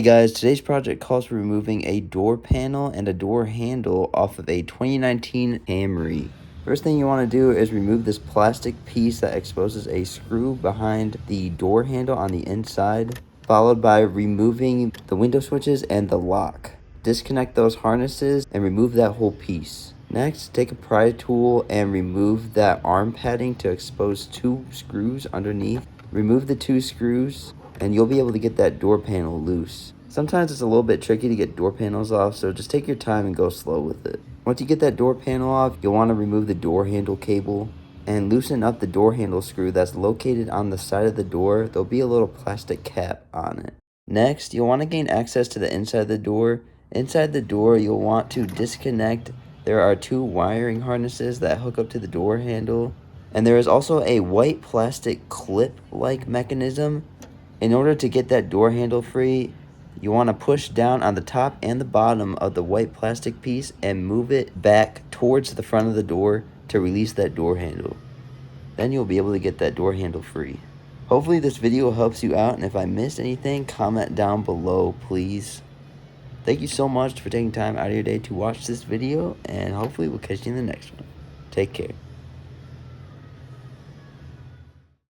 Hey guys, today's project calls for removing a door panel and a door handle off of a 2019 Camry. First thing you want to do is remove this plastic piece that exposes a screw behind the door handle on the inside, followed by removing the window switches and the lock. Disconnect those harnesses and remove that whole piece. Next, take a pry tool and remove that arm padding to expose 2 screws underneath. Remove the 2 screws and you'll be able to get that door panel loose. Sometimes it's a little bit tricky to get door panels off, so just take your time and go slow with it. Once you get that door panel off, you'll want to remove the door handle cable and loosen up the door handle screw that's located on the side of the door. There'll be a little plastic cap on it. Next, you'll want to gain access to the inside of the door. Inside the door, you'll want to disconnect. There are 2 wiring harnesses that hook up to the door handle, and there is also a white plastic clip-like mechanism. In order to get that door handle free, you want to push down on the top and the bottom of the white plastic piece and move it back towards the front of the door to release that door handle. Then you'll be able to get that door handle free. Hopefully this video helps you out, and if I missed anything, comment down below, please. Thank you so much for taking time out of your day to watch this video, and hopefully we'll catch you in the next one. Take care.